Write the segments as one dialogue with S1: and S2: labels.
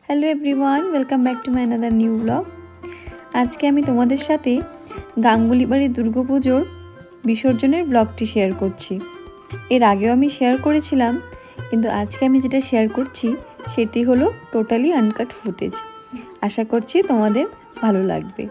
S1: Hello everyone, welcome back to my another new blog. আজকে আমি তোমাদের সাথে গাঙ্গুলিবাড়ি দুর্গাপুজোর বিসর্জনের ব্লগটি শেয়ার করছি। এর আগেও আমি শেয়ার করেছিলাম, কিন্তু আজকে আমি যেটা শেয়ার করছি সেটি হলো টোটালি আনকাট ফুটেজ। আশা করছি তোমাদের ভালো লাগবে।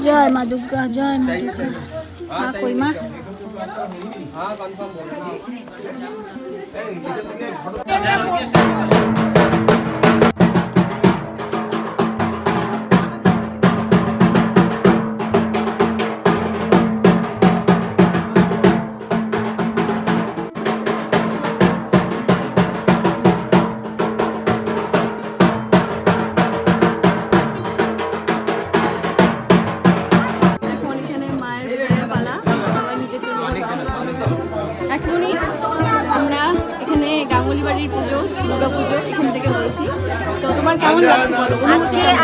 S2: जय माँ दुर्गा, जय माँ दुर्गा। हाँ कोई माँ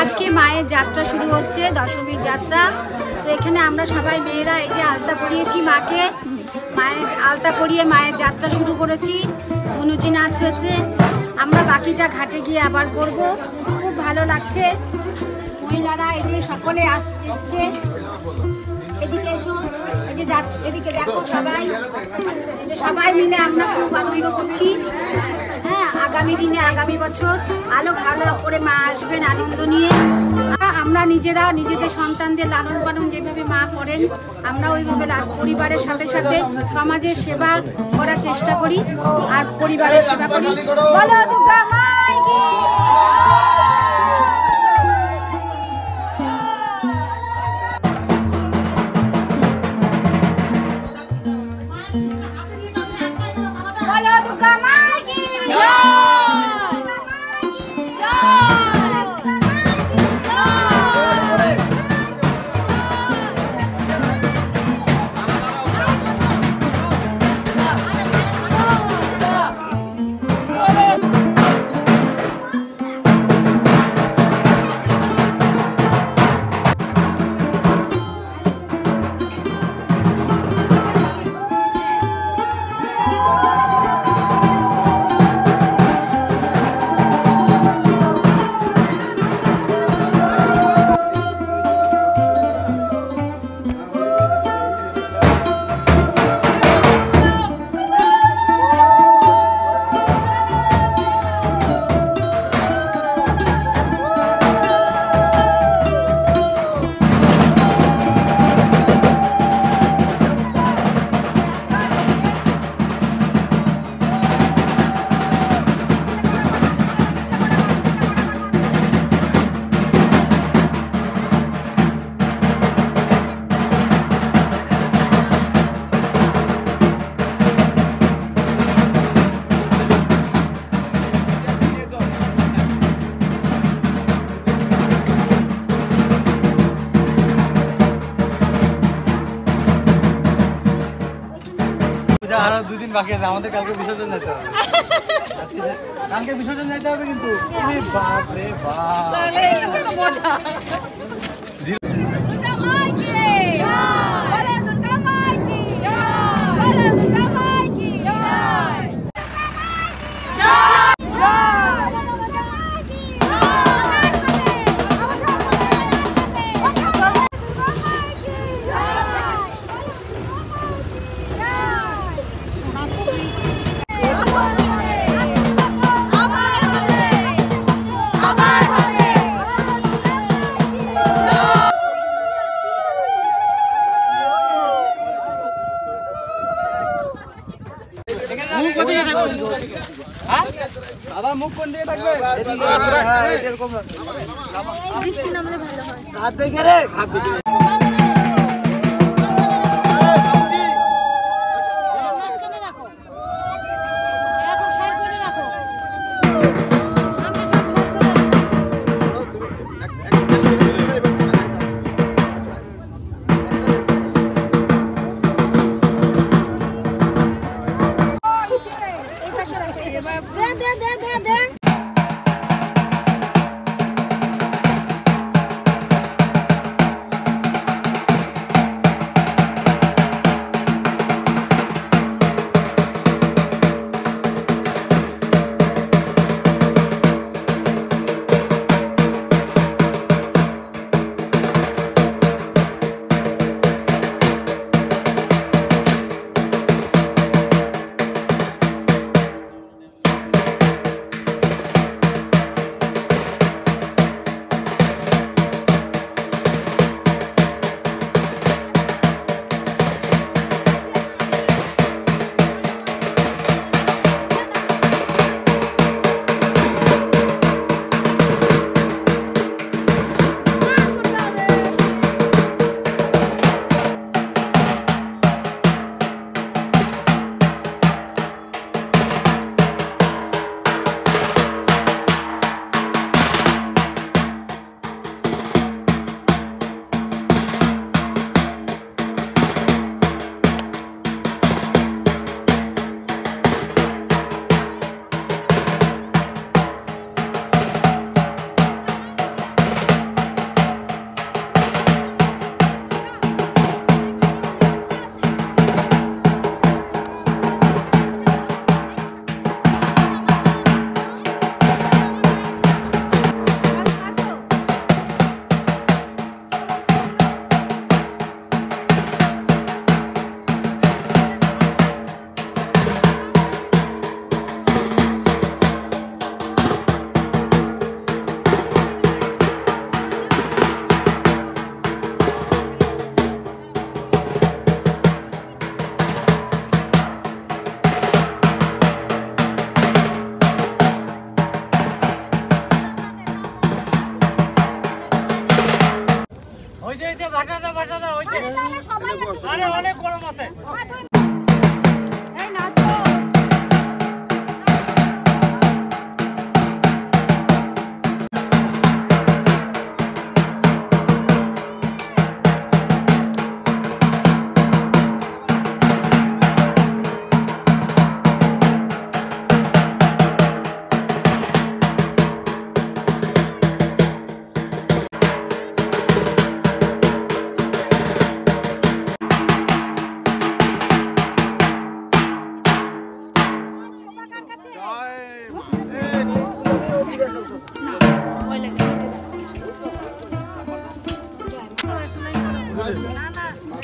S2: আজকে মায়ের যাত্রা শুরু হচ্ছে, দশমীর যাত্রা। তো এখানে আমরা সবাই মেয়েরা এই যে আলতা পরিয়েছি মাকে, মায়ের আলতা পরিয়ে মায়ের যাত্রা শুরু করেছি। ধনুচি নাচ হয়েছে, আমরা বাকিটা ঘাটে গিয়ে আবার করব। খুব ভালো লাগছে। মহিলারা এই যে সকলে এসছে, এদিকে এসো, এই যে এদিকে দেখো সবাই, এই যে সবাই মিলে আমরা খুব আনন্দ করছি। হ্যাঁ, আগামী দিনে আগামী বছর আরো ভালো করে মা আসবেন আনন্দ নিয়ে। আমরা নিজেরা নিজেদের সন্তানদের লালন পালন যেভাবে মা করেন, আমরা ওইভাবে পরিবারের সাথে সাথে সমাজের সেবা করার চেষ্টা করি আর পরিবারের সেবা করি। বলো দুর্গা মাই কি।
S3: আরো 2 দিন বাকি আছে, আমাদের কালকে বিসর্জন যেতে হবে। কালকে বিসর্জন যেতে হবে কিন্তু বাপ রে বাপ। মুখ কোন দিকে থাকবে? এরকম
S2: বৃষ্টি নামলে ভালো হয়।
S3: হাত দেখে রে, হাত দেখে।
S4: অনেক গরম আছে।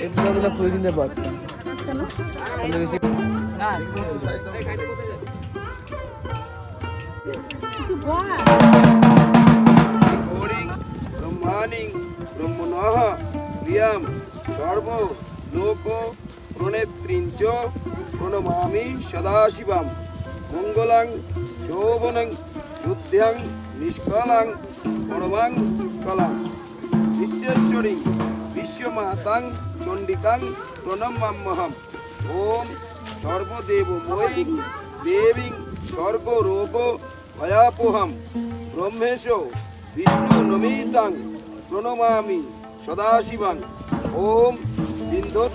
S3: এগুলো খুলে দিতে পারতাম না
S5: ব্রহ্মাণিং ব্রহ্মণঃ প্রিয়াম সর্ব লোক প্রণেত্রিঞ্চ প্রণমামি সদাশিবম মঙ্গলাং শোভনং শুদ্ধ্যাং নিষ্কলাং পরমাং কলাং বিশ্বেশ্বরী বিশ্বমাতাং চণ্ডিকাং প্রণমাম্যহম ওম সর্বদেবময়ী দেবীং স্বর্গরোগ ভয়াপোহম ব্রহ্মেশ বিষ্ণু নমিতাং প্রণমামি সদাশিবং ওম বিন্ধু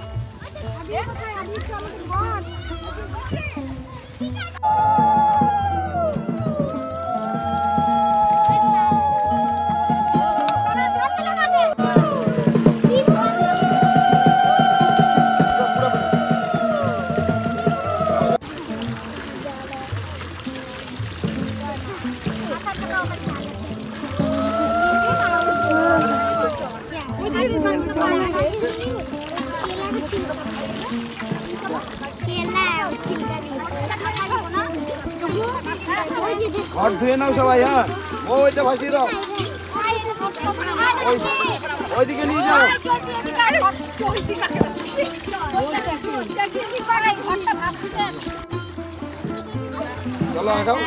S5: হাত ধুয়ে নাও সবাই। হ্যাঁ ওইটা ভাসিয়ে দাও, ওইদিকে নিয়ে যাও। চলো আগাও।